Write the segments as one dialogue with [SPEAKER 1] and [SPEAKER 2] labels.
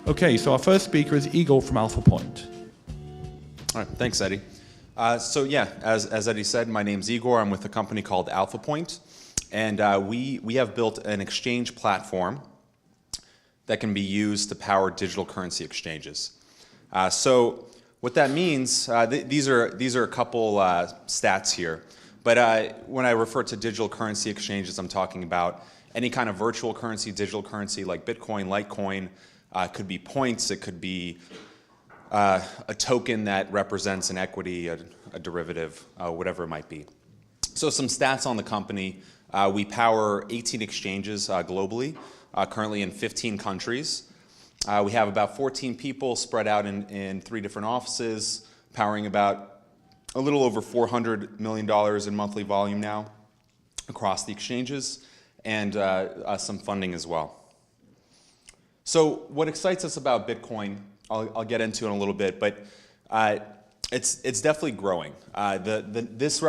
[SPEAKER 1] Okay, so our first speaker is Igor from AlphaPoint.
[SPEAKER 2] All right, thanks, Eddie. As Eddie said, my name's Igor. I'm with a company called AlphaPoint, and we have built an exchange platform that can be used to power digital currency exchanges. So what that means, these are a couple stats here, but when I refer to digital currency exchanges, I'm talking about any kind of virtual currency, digital currency like Bitcoin, Litecoin. It could be points, it could be a token that represents an equity, a derivative, whatever it might be. So some stats on the company. We power 18 exchanges globally, currently in 15 countries. We have about 14 people spread out in 3 different offices, powering about a little over $400 million in monthly volume now across the exchanges, and some funding as well. So what excites us about Bitcoin, I'll get into in a little bit, but it's definitely growing. This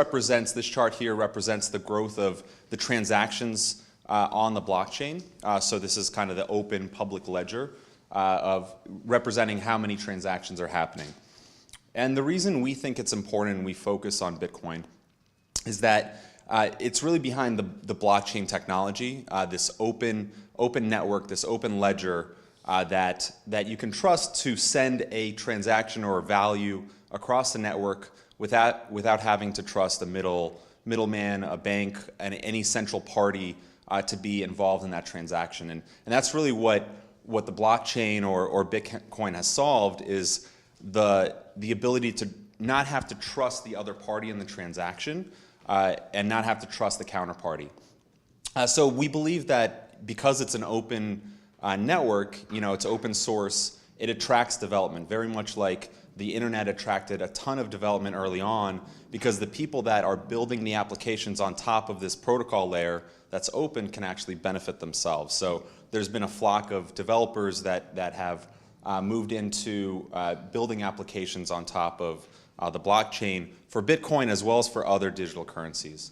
[SPEAKER 2] chart here represents the growth of the transactions on the blockchain. So this is kind of the open public ledger of representing how many transactions are happening. And the reason we think it's important and we focus on Bitcoin is that it's really behind the blockchain technology, this open network, this open ledger that you can trust to send a transaction or a value across the network without having to trust a middleman, a bank, and any central party to be involved in that transaction. And that's really what the blockchain or Bitcoin has solved, is the ability to not have to trust the other party in the transaction and not have to trust the counterparty. So we believe that because it's an open network, it's open source, it attracts development, very much like the internet attracted a ton of development early on, because the people that are building the applications on top of this protocol layer that's open can actually benefit themselves. So there's been a flock of developers that have moved into building applications on top of the blockchain for Bitcoin as well as for other digital currencies.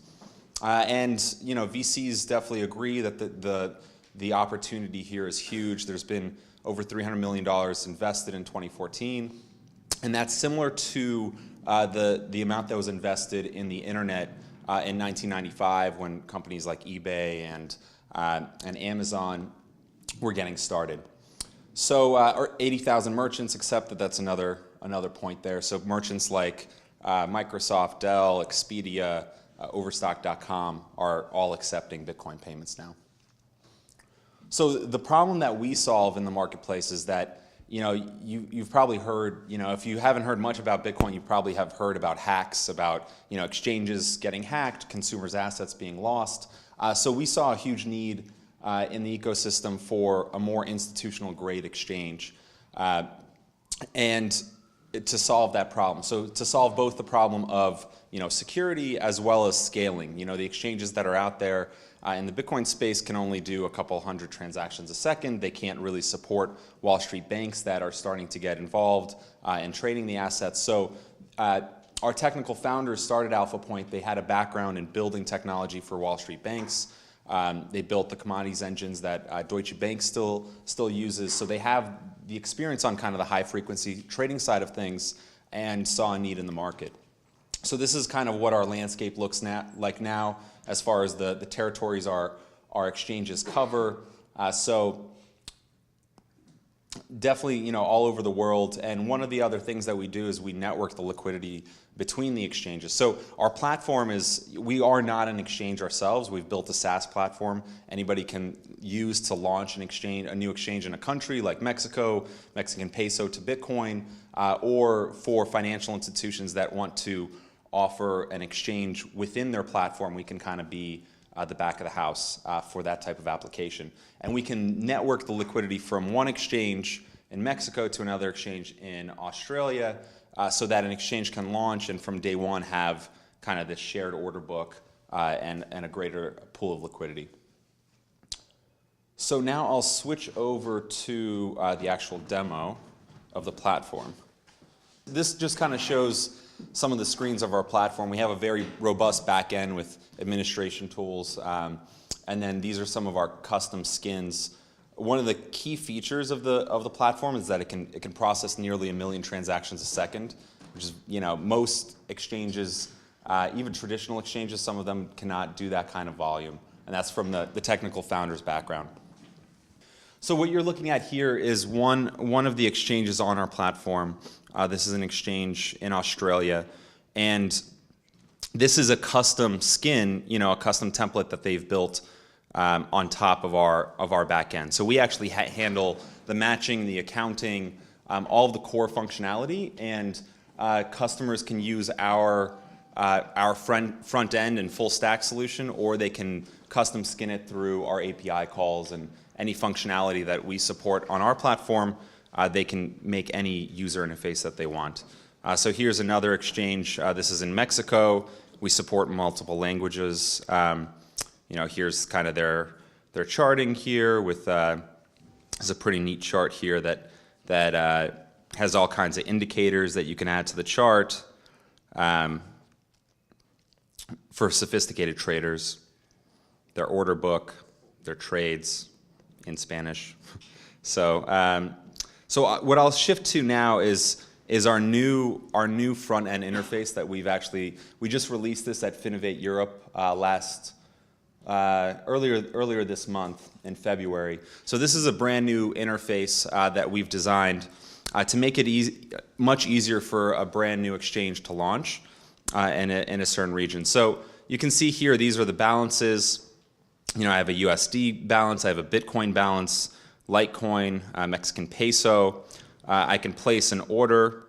[SPEAKER 2] And VCs definitely agree that the opportunity here is huge. There's been over $300 million invested in 2014, and that's similar to the amount that was invested in the internet in 1995 when companies like eBay and Amazon were getting started. So 80,000 merchants accepted. That's another point there. So merchants like Microsoft, Dell, Expedia, Overstock.com are all accepting Bitcoin payments now. So the problem that we solve in the marketplace is that you've probably heard, if you haven't heard much about Bitcoin, you probably have heard about hacks, about exchanges getting hacked, consumers' assets being lost. So we saw a huge need in the ecosystem for a more institutional grade exchange, and to solve that problem. So to solve both the problem of security as well as scaling. The exchanges that are out there in the Bitcoin space can only do a couple hundred transactions a second. They can't really support Wall Street banks that are starting to get involved in trading the assets. So our technical founders started AlphaPoint. They had a background in building technology for Wall Street banks. They built the commodities engines that Deutsche Bank still uses. So they have the experience on kind of the high frequency trading side of things and saw a need in the market. So this is kind of what our landscape looks like now as far as the territories our exchanges cover. So definitely all over the world. And one of the other things that we do is we network the liquidity between the exchanges. So our platform we are not an exchange ourselves. We've built a SaaS platform anybody can use to launch a new exchange in a country like Mexico, Mexican peso to Bitcoin, or for financial institutions that want to offer an exchange within their platform. We can kind of be the back of the house for that type of application. And we can network the liquidity from one exchange in Mexico to another exchange in Australia, so that an exchange can launch and from day one have kind of this shared order book and a greater pool of liquidity. So now I'll switch over to the actual demo of the platform. This just kind of shows some of the screens of our platform. We have a very robust back end with administration tools, and then these are some of our custom skins. one of the key features of the platform is that it can process nearly 1 million transactions a second, which is, most exchanges, even traditional exchanges, some of them cannot do that kind of volume, and that's from the technical founder's background. So what you're looking at here is one of the exchanges on our platform. This is an exchange in Australia, and this is a custom skin, a custom template that they've built on top of our back end. So we actually handle the matching, the accounting, all of the core functionality, and customers can use our front end and full stack solution, or they can custom skin it through our API calls and any functionality that we support on our platform. They can make any user interface that they want. So here's another exchange. This is in Mexico. We support multiple languages. Here's kind of their charting here with there's a pretty neat chart here that has all kinds of indicators that you can add to the chart for sophisticated traders. Their order book, their trades in Spanish. So what I'll shift to now is our new front end interface that we just released this at Finovate Europe earlier this month in February. So this is a brand new interface that we've designed to make it much easier for a brand new exchange to launch in a certain region. So you can see here, these are the balances. I have a USD balance, I have a Bitcoin balance, Litecoin, Mexican peso. I can place an order.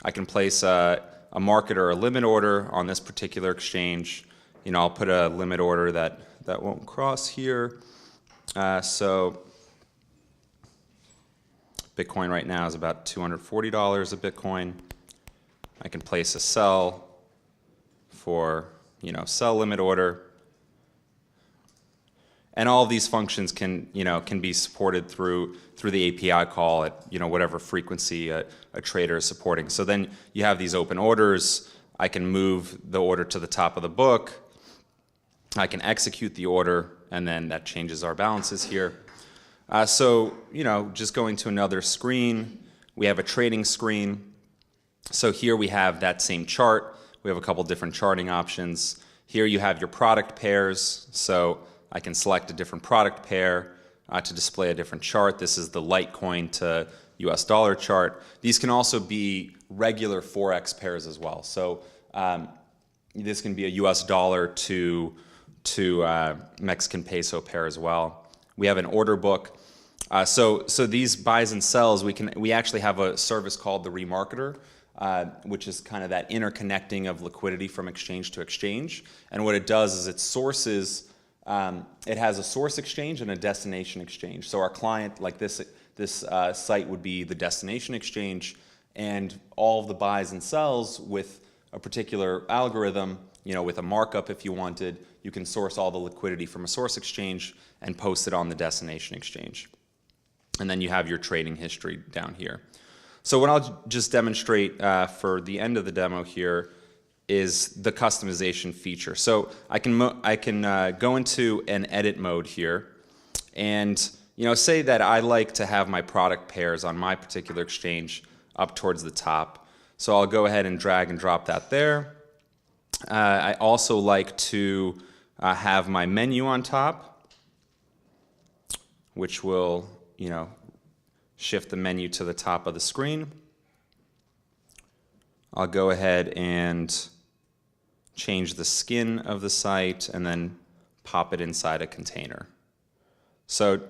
[SPEAKER 2] I can place a market or a limit order on this particular exchange. I'll put a limit order that won't cross here. So Bitcoin right now is about $240 a Bitcoin. I can place a sell for, sell limit order. And all of these functions can be supported through the API call at whatever frequency a trader is supporting. So then you have these open orders. I can move the order to the top of the book. I can execute the order, and then that changes our balances here. Just going to another screen, we have a trading screen. So here we have that same chart. We have a couple different charting options. Here you have your product pairs. So I can select a different product pair to display a different chart. This is the Litecoin to US dollar chart. These can also be regular Forex pairs as well. So this can be a US dollar to Mexican peso pair as well. We have an order book. So these buys and sells, we actually have a service called the remarketer, which is kind of that interconnecting of liquidity from exchange to exchange. And what it does is it sources. It has a source exchange and a destination exchange. So our client, like this site, would be the destination exchange, and all of the buys and sells with a particular algorithm, with a markup if you wanted, you can source all the liquidity from a source exchange and post it on the destination exchange. And then you have your trading history down here. So what I'll just demonstrate for the end of the demo here is the customization feature. So I can go into an edit mode here, and say that I like to have my product pairs on my particular exchange up towards the top. So I'll go ahead and drag and drop that there. I also like to have my menu on top, which will shift the menu to the top of the screen. I'll go ahead and change the skin of the site and then pop it inside a container. So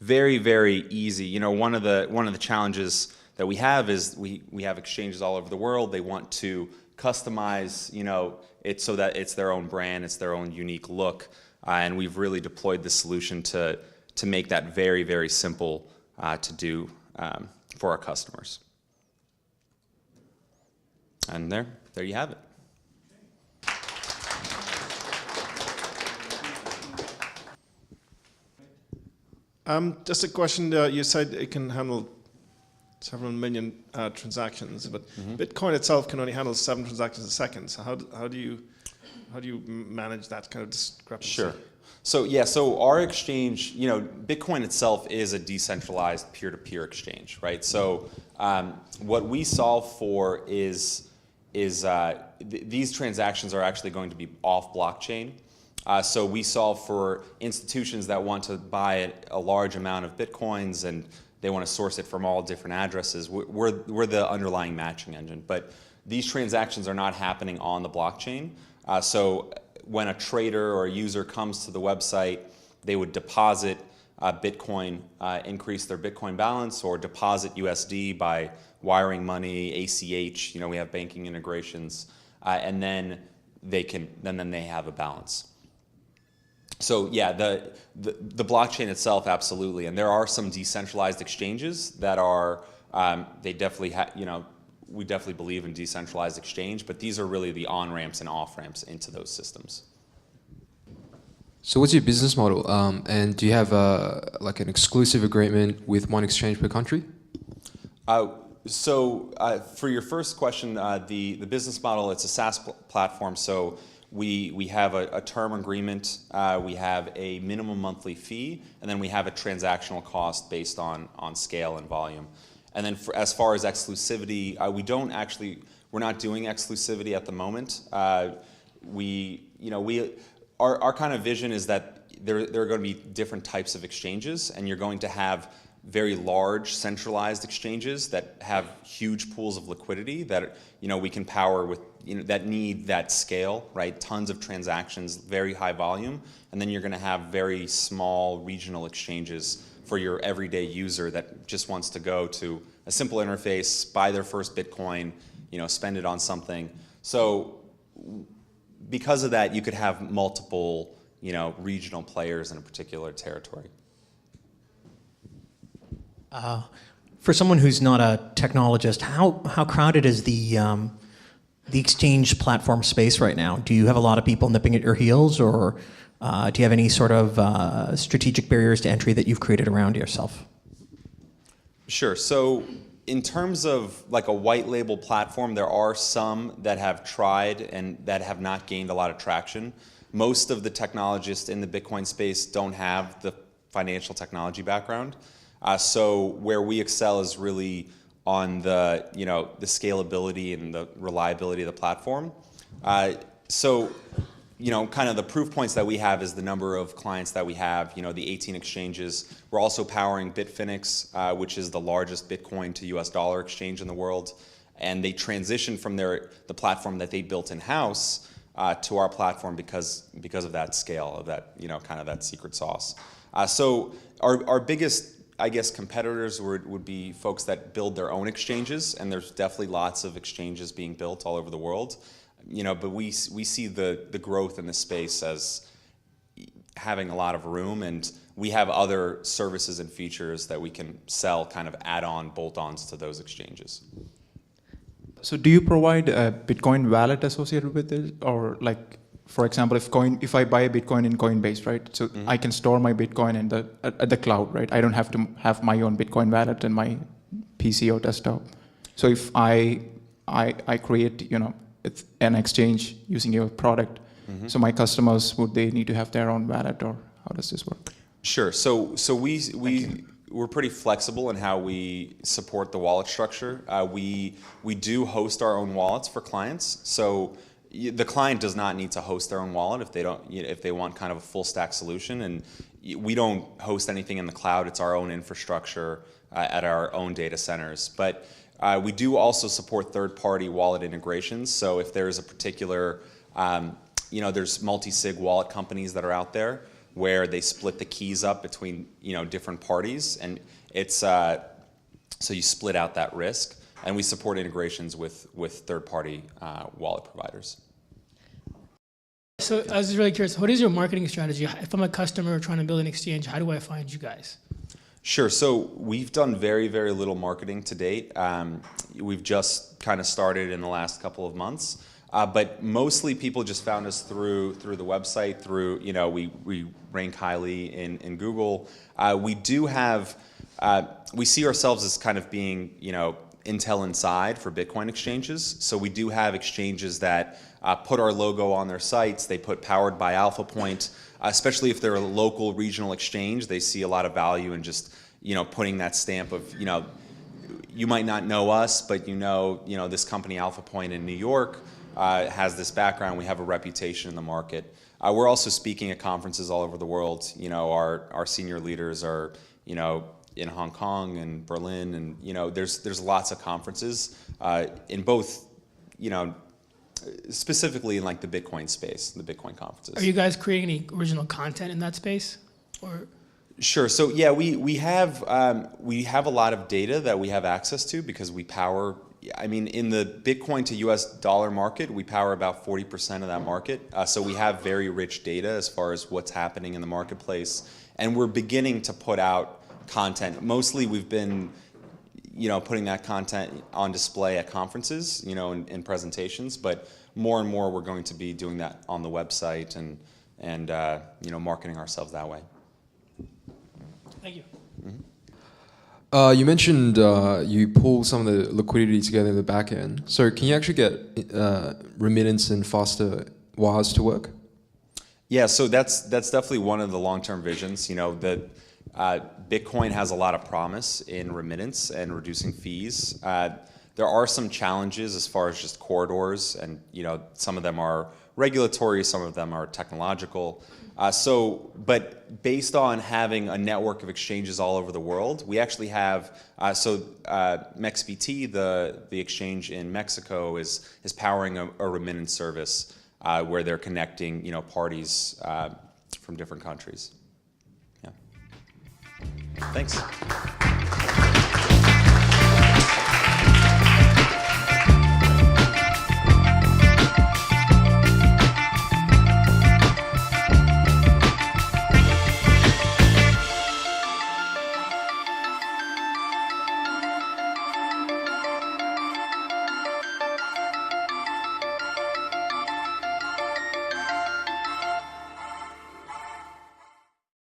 [SPEAKER 2] very, very easy. One of the challenges that we have is we have exchanges all over the world. They want to customize it so that it's their own brand, it's their own unique look, and we've really deployed this solution to make that very, very simple to do for our customers. And there you have it.
[SPEAKER 3] Just a question. You said it can handle several million transactions, but Bitcoin itself can only handle 7 transactions a second. So how do you manage that kind of discrepancy?
[SPEAKER 2] Sure. So yeah, so our exchange, Bitcoin itself is a decentralized peer-to-peer exchange, right? So what we solve for is these transactions are actually going to be off blockchain. So we solve for institutions that want to buy a large amount of Bitcoins and they want to source it from all different addresses. We're the underlying matching engine, but these transactions are not happening on the blockchain. So when a trader or a user comes to the website, they would deposit Bitcoin, increase their Bitcoin balance, or deposit USD by wiring money, ACH. We have banking integrations, and then they have a balance. So yeah, the blockchain itself, absolutely, and there are some decentralized exchanges that are they definitely we definitely believe in decentralized exchange, but these are really the on-ramps and off-ramps into those systems.
[SPEAKER 4] So what's your business model? And do you have like an exclusive agreement with one exchange per country?
[SPEAKER 2] For your first question, the business model, it's a SaaS platform, so we have a term agreement, we have a minimum monthly fee, and then we have a transactional cost based on scale and volume. And then as far as exclusivity, we're not doing exclusivity at the moment. Our kind of vision is that there are going to be different types of exchanges, and you're going to have very large centralized exchanges that have huge pools of liquidity that we can power with that need that scale, right? Tons of transactions, very high volume, and then you're going to have very small regional exchanges for your everyday user that just wants to go to a simple interface, buy their first Bitcoin, spend it on something. So because of that, you could have multiple, regional players in a particular territory.
[SPEAKER 5] For someone who's not a technologist, how crowded is the exchange platform space right now? Do you have a lot of people nipping at your heels, or do you have any sort of strategic barriers to entry that you've created around yourself?
[SPEAKER 2] Sure. So in terms of like a white label platform, there are some that have tried and that have not gained a lot of traction. Most of the technologists in the Bitcoin space don't have the financial technology background. So where we excel is really on the scalability and the reliability of the platform. Kind of the proof points that we have is the number of clients that we have, the 18 exchanges. We're also powering Bitfinex, which is the largest Bitcoin to US dollar exchange in the world. And they transitioned from the platform that they built in-house to our platform because of that scale, of that, kind of that secret sauce. So our biggest, I guess, competitors would be folks that build their own exchanges, and there's definitely lots of exchanges being built all over the world. But we see the growth in the space as having a lot of room, and we have other services and features that we can sell, kind of add-on, bolt-ons to those exchanges.
[SPEAKER 6] So do you provide a Bitcoin wallet associated with it? Or like, for example, if I buy a Bitcoin in Coinbase, right? So I can store my Bitcoin at the cloud, right? I don't have to have my own Bitcoin wallet in my PC or desktop. So if I create, it's an exchange using your product, so my customers, would they need to have their own wallet, or how does this work?
[SPEAKER 2] Sure. So we're pretty flexible in how we support the wallet structure. We do host our own wallets for clients. So the client does not need to host their own wallet if they want kind of a full stack solution. And we don't host anything in the cloud. It's our own infrastructure at our own data centers. But we do also support third-party wallet integrations. So if there's a particular, there's multi-sig wallet companies that are out there where they split the keys up between, different parties, and it's so you split out that risk. And we support integrations with third-party wallet providers.
[SPEAKER 7] So I was really curious, what is your marketing strategy? If I'm a customer trying to build an exchange, how do I find you guys?
[SPEAKER 2] Sure. So we've done very, very little marketing to date. We've just kind of started in the last couple of months. But mostly people just found us through the website, through, we rank highly in Google. We do have, we see ourselves as kind of being, Intel Inside for Bitcoin exchanges. So we do have exchanges that put our logo on their sites. They put powered by AlphaPoint, especially if they're a local regional exchange. They see a lot of value in just putting that stamp of you might not know us, but this company AlphaPoint in New York has this background. We have a reputation in the market. We're also speaking at conferences all over the world. Our senior leaders are in Hong Kong and Berlin, and there's lots of conferences in both specifically in like the Bitcoin space, the Bitcoin conferences.
[SPEAKER 7] Are you guys creating any original content in that space, or?
[SPEAKER 2] Sure. So yeah, we have a lot of data that we have access to because we power. I mean, in the Bitcoin to US dollar market, we power about 40% of that market. So we have very rich data as far as what's happening in the marketplace, and we're beginning to put out content. Mostly, we've been putting that content on display at conferences, in presentations, but more and more we're going to be doing that on the website and marketing ourselves that way.
[SPEAKER 7] Thank you.
[SPEAKER 4] You mentioned you pull some of the liquidity together in the back end. So can you actually get remittance and faster wires to work?
[SPEAKER 2] Yeah, so that's definitely one of the long-term visions. That Bitcoin has a lot of promise in remittance and reducing fees. There are some challenges as far as just corridors, and some of them are regulatory, some of them are technological. But based on having a network of exchanges all over the world, we actually have MexBT, the exchange in Mexico, is powering a remittance service where they're connecting parties from different countries. Yeah. Thanks.